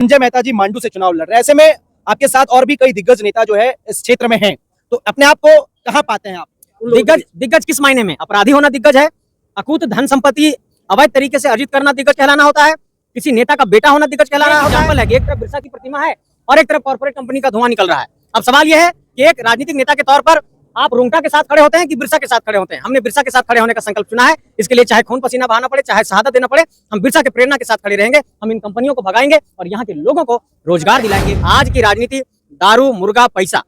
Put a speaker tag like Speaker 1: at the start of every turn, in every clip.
Speaker 1: संजय मेहता जी मांडू से चुनाव लड़ रहे हैं। ऐसे में आपके साथ और भी कई दिग्गज नेता जो है इस क्षेत्र में हैं, तो अपने आप को कहाँ पाते हैं आप?
Speaker 2: दिग्गज किस मायने में? अपराधी होना दिग्गज है, अकूत धन संपत्ति अवैध तरीके से अर्जित करना दिग्गज कहलाना होता है, किसी नेता का बेटा होना दिग्गज कहलाना होता है। एक तरफ बिरसा की प्रतिमा है और एक तरफ कॉर्पोरेट कंपनी का धुआं निकल रहा है। अब सवाल यह है कि एक राजनीतिक नेता के तौर पर आप रुंगटा के साथ खड़े होते हैं कि बिरसा के साथ खड़े होते हैं? हमने बिरसा के साथ खड़े होने का संकल्प चुना है। इसके लिए चाहे खून पसीना बहाना पड़े, चाहे शहादत देना पड़े, हम बिरसा के प्रेरणा के साथ खड़े रहेंगे। हम इन कंपनियों को भगाएंगे और यहाँ के लोगों को रोजगार दिलाएंगे। आज की राजनीति दारू, मुर्गा, पैसा,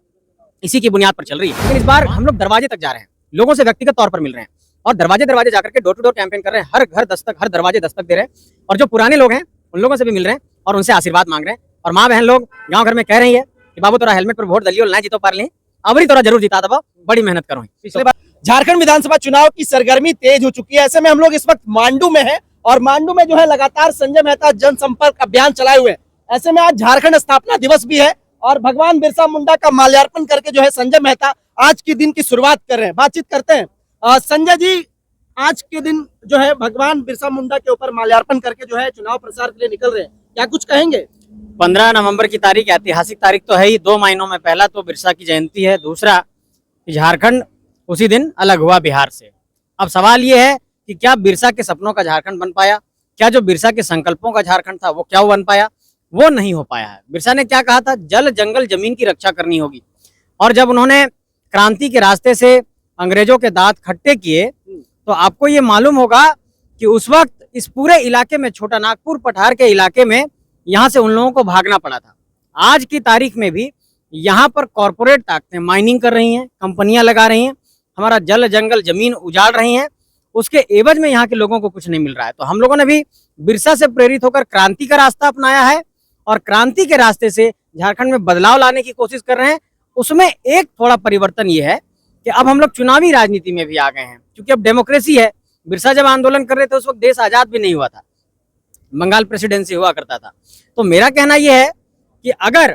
Speaker 2: इसी की बुनियाद पर चल रही है। लेकिन इस बार हम लोग दरवाजे तक जा रहे हैं, लोगों से व्यक्तिगत तौर पर मिल रहे हैं और दरवाजे दरवाजे जाकर के डोर टू डोर कैंपेन कर रहे हैं। हर घर दस्तक, हर दरवाजे दस्तक दे रहे हैं और जो पुराने लोग हैं उन लोगों से भी मिल रहे हैं और उनसे आशीर्वाद मांग रहे हैं। और माँ बहन लोग गाँव घर में कह रही है कि बाबू तोरा हेलमेट पर वोट दलियो, ना जीतो पार ली, अबरी तोरा जरूर जिता दबा, बड़ी मेहनत करो।
Speaker 1: पिछले बार झारखंड विधानसभा चुनाव की सरगर्मी तेज हो चुकी है। ऐसे में हम लोग इस वक्त मांडू में हैं और मांडू में जो है लगातार संजय मेहता जनसंपर्क अभियान चलाए हुए हैं। ऐसे में आज झारखंड स्थापना दिवस भी है और भगवान बिरसा मुंडा का माल्यार्पण करके जो है संजय मेहता आज के दिन की शुरुआत कर रहे हैं। बातचीत करते हैं। संजय जी, आज के दिन जो है भगवान बिरसा मुंडा के ऊपर माल्यार्पण करके जो है चुनाव प्रचार के लिए निकल रहे हैं, क्या कुछ कहेंगे?
Speaker 2: 15 नवंबर की तारीख ऐतिहासिक तारीख तो है ही। 2 महीनों में पहला तो बिरसा की जयंती है, दूसरा झारखंड उसी दिन अलग हुआ बिहार से। अब सवाल ये है कि क्या बिरसा के सपनों का झारखंड बन पाया? क्या जो बिरसा के संकल्पों का झारखंड था वो क्या वो बन पाया? वो नहीं हो पाया है। बिरसा ने क्या कहा था? जल जंगल जमीन की रक्षा करनी होगी। और जब उन्होंने क्रांति के रास्ते से अंग्रेजों के दांत खट्टे किए तो आपको ये मालूम होगा कि उस वक्त इस पूरे इलाके में, छोटा नागपुर पठार के इलाके में, यहाँ से उन लोगों को भागना पड़ा था। आज की तारीख में भी यहाँ पर कॉरपोरेट ताकतें माइनिंग कर रही हैं, कंपनियां लगा रही हैं, हमारा जल जंगल जमीन उजाड़ रही हैं। उसके एवज में यहाँ के लोगों को कुछ नहीं मिल रहा है। तो हम लोगों ने भी बिरसा से प्रेरित होकर क्रांति का रास्ता अपनाया है और क्रांति के रास्ते से झारखंड में बदलाव लाने की कोशिश कर रहे हैं। उसमें एक थोड़ा परिवर्तन ये है कि अब हम लोग चुनावी राजनीति में भी आ गए हैं, क्योंकि अब डेमोक्रेसी है। बिरसा जब आंदोलन कर रहे थे उस वक्त देश आजाद भी नहीं हुआ था, बंगाल प्रेसिडेंसी हुआ करता था। तो मेरा कहना यह है कि अगर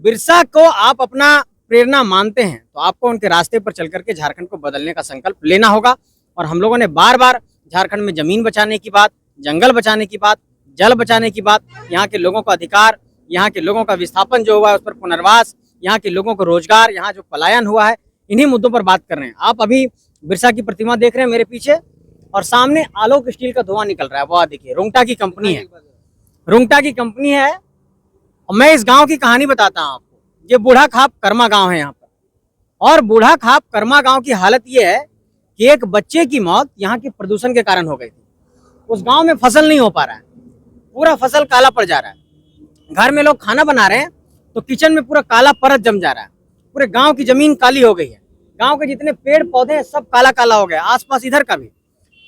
Speaker 2: बिरसा को आप अपना प्रेरणा मानते हैं तो आपको उनके रास्ते पर चल करके झारखंड को बदलने का संकल्प लेना होगा। और हम लोगों ने बार बार झारखंड में जमीन बचाने की बात, जंगल बचाने की बात, जल बचाने की बात, यहाँ के लोगों का अधिकार, यहाँ के लोगों का विस्थापन जो हुआ है उस पर पुनर्वास, यहाँ के लोगों को रोजगार, यहाँ जो पलायन हुआ है, इन्हीं मुद्दों पर बात कर रहे हैं। आप अभी बिरसा की प्रतिमा देख रहे हैं मेरे पीछे और सामने आलोक स्टील का धुआं निकल रहा है। वो देखिए, रुंगटा की कंपनी है, रुंगटा की कंपनी है। और मैं इस गांव की कहानी बताता हूँ आपको। ये बूढ़ा खाप कर्मा गांव है यहाँ पर, और बूढ़ा खाप कर्मा गांव की हालत ये है कि एक बच्चे की मौत यहाँ के प्रदूषण के कारण हो गई थी। उस गांव में फसल नहीं हो पा रहा है, पूरा फसल काला पड़ जा रहा है। घर में लोग खाना बना रहे हैं तो किचन में पूरा काला परत जम जा रहा है। पूरे गांव की जमीन काली हो गई है, गांव के जितने पेड़ पौधे हैं सब काला काला हो गया, आसपास इधर का भी।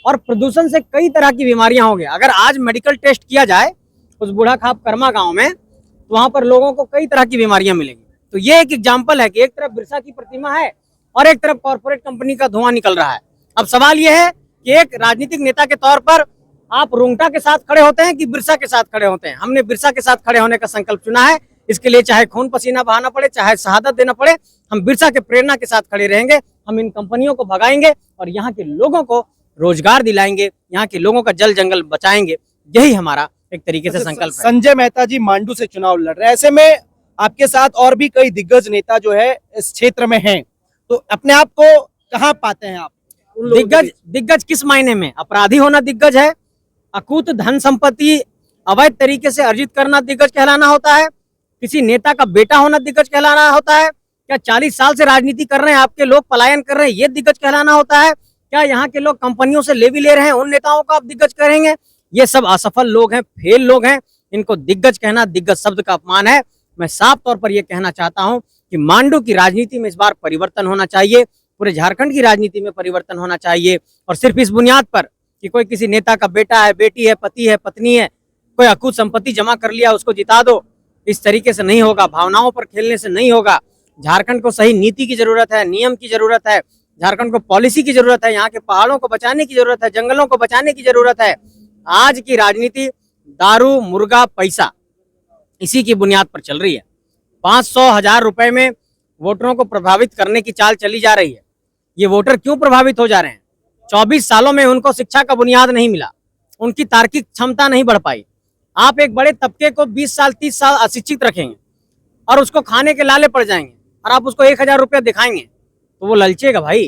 Speaker 2: और प्रदूषण से कई तरह की बीमारियां हो गई। अगर आज मेडिकल टेस्ट किया जाए उस बूढ़ा खाप कर्मा गांव में तो वहां पर लोगों को कई तरह की बीमारियां मिलेंगी। तो ये एक एग्जाम्पल है कि एक तरफ बिरसा की प्रतिमा है और एक तरफ कॉर्पोरेट कंपनी का धुआं निकल रहा है। अब सवाल यह है कि एक राजनीतिक नेता के तौर पर आप रुंगटा के साथ खड़े होते हैं कि बिरसा के साथ खड़े होते हैं? हमने बिरसा के साथ खड़े होने का संकल्प चुना है। इसके लिए चाहे खून पसीना बहाना पड़े, चाहे शहादत देना पड़े, हम बिरसा के प्रेरणा के साथ खड़े रहेंगे। हम इन कंपनियों को भगाएंगे और यहाँ के लोगों को रोजगार दिलाएंगे, यहाँ के लोगों का जल जंगल बचाएंगे। यही हमारा एक तरीके से संकल्प है।
Speaker 1: संजय मेहता जी मांडू से चुनाव लड़ रहे हैं। ऐसे में आपके साथ और भी कई दिग्गज नेता जो है इस क्षेत्र में हैं, तो अपने आप को कहाँ पाते हैं आप?
Speaker 2: दिग्गज किस मायने में? अपराधी होना दिग्गज है, अकूत धन संपत्ति अवैध तरीके से अर्जित करना दिग्गज कहलाना होता है, किसी नेता का बेटा होना दिग्गज कहलाना होता है, क्या 40 साल से राजनीति कर रहे हैं आपके लोग पलायन कर रहे हैं ये दिग्गज कहलाना होता है, क्या यहाँ के लोग कंपनियों से लेवी ले रहे हैं उन नेताओं को आप दिग्गज करेंगे? ये सब असफल लोग हैं, फेल लोग हैं, इनको दिग्गज कहना दिग्गज शब्द का अपमान है। मैं साफ तौर पर यह कहना चाहता हूं कि मांडू की राजनीति में इस बार परिवर्तन होना चाहिए, पूरे झारखंड की राजनीति में परिवर्तन होना चाहिए। और सिर्फ इस बुनियाद पर कि कोई किसी नेता का बेटा है, बेटी है, पति है, पत्नी है, कोई अकूत संपत्ति जमा कर लिया उसको जिता दो, इस तरीके से नहीं होगा। भावनाओं पर खेलने से नहीं होगा। झारखंड को सही नीति की जरूरत है, नियम की जरूरत है, झारखंड को पॉलिसी की जरूरत है, यहाँ के पहाड़ों को बचाने की जरूरत है, जंगलों को बचाने की जरूरत है। आज की राजनीति दारू, मुर्गा, पैसा, इसी की बुनियाद पर चल रही है। 500,000 रुपए में वोटरों को प्रभावित करने की चाल चली जा रही है। ये वोटर क्यों प्रभावित हो जा रहे हैं? 24 सालों में उनको शिक्षा का बुनियाद नहीं मिला, उनकी तार्किक क्षमता नहीं बढ़ पाई, आप एक बड़े तबके को 20 साल 30 साल अशिक्षित रखेंगे और उसको खाने के लाले पड़ जाएंगे और आप उसको 1000 रुपया दिखाएंगे तो वो ललचेगा भाई,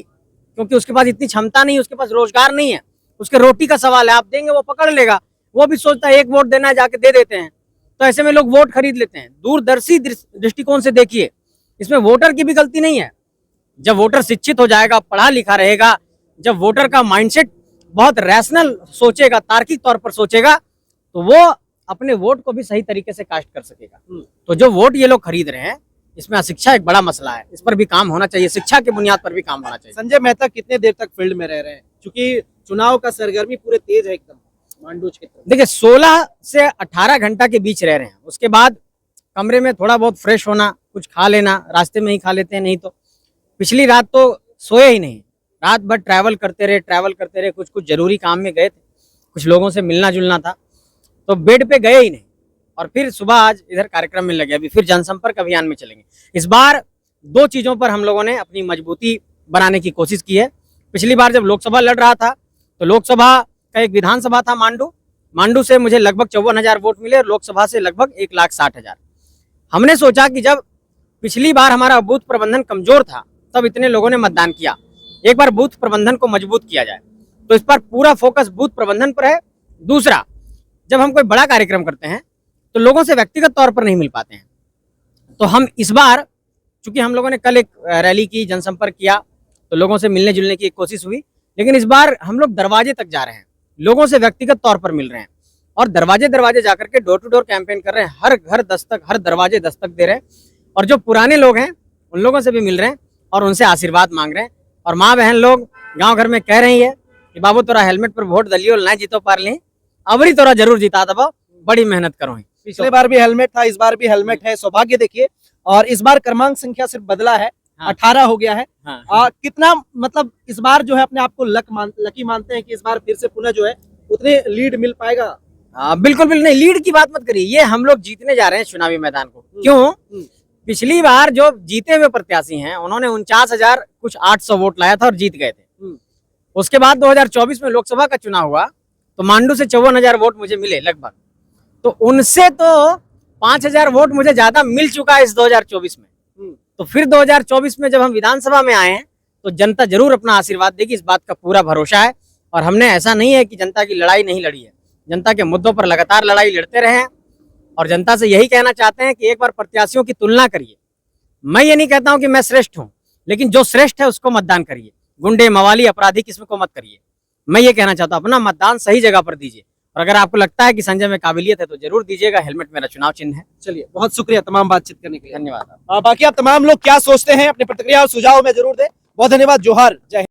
Speaker 2: क्योंकि उसके पास इतनी क्षमता नहीं है, उसके पास रोजगार नहीं है, उसके रोटी का सवाल है। आप देंगे वो पकड़ लेगा, वो भी सोचता है एक वोट देना है, जाके दे देते हैं। तो ऐसे में लोग वोट खरीद लेते हैं। दूरदर्शी दृष्टिकोण से देखिए, इसमें वोटर की भी गलती नहीं है। जब वोटर शिक्षित हो जाएगा, पढ़ा लिखा रहेगा, जब वोटर का माइंडसेट बहुत रैशनल सोचेगा, तार्किक तौर पर सोचेगा, तो वो अपने वोट को भी सही तरीके से कास्ट कर सकेगा। तो जो वोट ये लोग खरीद रहे हैं, इसमें अशिक्षा एक बड़ा मसला है, इस पर भी काम होना चाहिए, शिक्षा की बुनियाद पर भी काम होना चाहिए।
Speaker 1: संजय मेहता कितने देर तक फील्ड में रह रहे हैं, क्योंकि चुनाव का सरगर्मी पूरे तेज है एकदम मांडू क्षेत्र में?
Speaker 2: देखिए 16 से 18 घंटा के बीच रह रहे हैं, उसके बाद कमरे में थोड़ा बहुत फ्रेश होना, कुछ खा लेना, रास्ते में ही खा लेते हैं, नहीं तो पिछली रात तो सोए ही नहीं, रात भर ट्रैवल करते रहे, कुछ कुछ जरूरी काम में गए थे, कुछ लोगों से मिलना जुलना था, तो बेड पे गए ही नहीं। और फिर सुबह आज इधर कार्यक्रम में लगे, अभी फिर जनसंपर्क अभियान में चलेंगे। इस बार 2 चीजों पर हम लोगों ने अपनी मजबूती बनाने की कोशिश की है। पिछली बार जब लोकसभा लड़ रहा था तो लोकसभा का एक विधानसभा था मांडू से मुझे लगभग 54,000 वोट मिले और लोकसभा से लगभग 1,60,000। हमने सोचा कि जब पिछली बार हमारा बूथ प्रबंधन कमजोर था तब इतने लोगों ने मतदान किया, एक बार बूथ प्रबंधन को मजबूत किया जाए। तो इस पर पूरा फोकस बूथ प्रबंधन पर है। दूसरा, जब हम कोई बड़ा कार्यक्रम करते हैं तो लोगों से व्यक्तिगत तौर पर नहीं मिल पाते हैं, तो हम इस बार, चूंकि हम लोगों ने कल एक रैली की, जनसंपर्क किया, तो लोगों से मिलने जुलने की एक कोशिश हुई, लेकिन इस बार हम लोग दरवाजे तक जा रहे हैं, लोगों से व्यक्तिगत तौर पर मिल रहे हैं और दरवाजे दरवाजे जाकर के डोर टू डोर कैंपेन कर रहे हैं, हर घर दस्तक, हर दरवाजे दस्तक दे रहे हैं और जो पुराने लोग हैं उन लोगों से भी मिल रहे हैं और उनसे आशीर्वाद मांग रहे हैं। और माँ बहन लोग गाँव घर में कह रही है कि बाबू तोरा हेलमेट पर वोट दलियो, ना जीतो पार ली, अबरी तोरा जरूर जिता दबा, बड़ी मेहनत करो।
Speaker 1: पिछले बार भी हेलमेट था, इस बार भी हेलमेट है, सौभाग्य देखिए। और इस बार क्रमांक संख्या सिर्फ बदला है,
Speaker 2: हाँ।
Speaker 1: 18 हो गया है।
Speaker 2: हाँ।
Speaker 1: कितना मतलब इस बार जो है अपने आप को लकी मानते हैं कि इस बार फिर से पुनः जो है उतने लीड मिल पाएगा?
Speaker 2: बिल्कुल नहीं, लीड की बात मत करिए, ये हम लोग जीतने जा रहे हैं चुनावी मैदान को। क्यों? पिछली बार जो जीते हुए प्रत्याशी हैं उन्होंने 49,000 कुछ 800 वोट लाया था और जीत गए थे। उसके बाद 2024 में लोकसभा का चुनाव हुआ तो मांडू से 54,000 वोट मुझे मिले लगभग, तो उनसे तो 5,000 वोट मुझे ज्यादा मिल चुका है इस 2024 में। तो फिर 2024 में जब हम विधानसभा में आए हैं तो जनता जरूर अपना आशीर्वाद देगी, इस बात का पूरा भरोसा है। और हमने ऐसा नहीं है कि जनता की लड़ाई नहीं लड़ी है, जनता के मुद्दों पर लगातार लड़ाई लड़ते रहे हैं और जनता से यही कहना चाहते हैं कि एक बार प्रत्याशियों की तुलना करिए। मैं ये नहीं कहता हूं कि मैं श्रेष्ठ हूं, लेकिन जो श्रेष्ठ है उसको मतदान करिए, गुंडे मवाली अपराधी किस्म को मत करिए। मैं ये कहना चाहता हूं अपना मतदान सही जगह पर दीजिए और अगर आपको लगता है कि संजय में काबिलियत है तो जरूर दीजिएगा। हेलमेट मेरा चुनाव चिन्ह है।
Speaker 1: चलिए, बहुत शुक्रिया तमाम बातचीत करने के लिए।
Speaker 2: धन्यवाद।
Speaker 1: बाकी आप तमाम लोग क्या सोचते हैं अपनी प्रतिक्रिया और सुझाव में जरूर दें। बहुत धन्यवाद। जोहार, जय हिंद।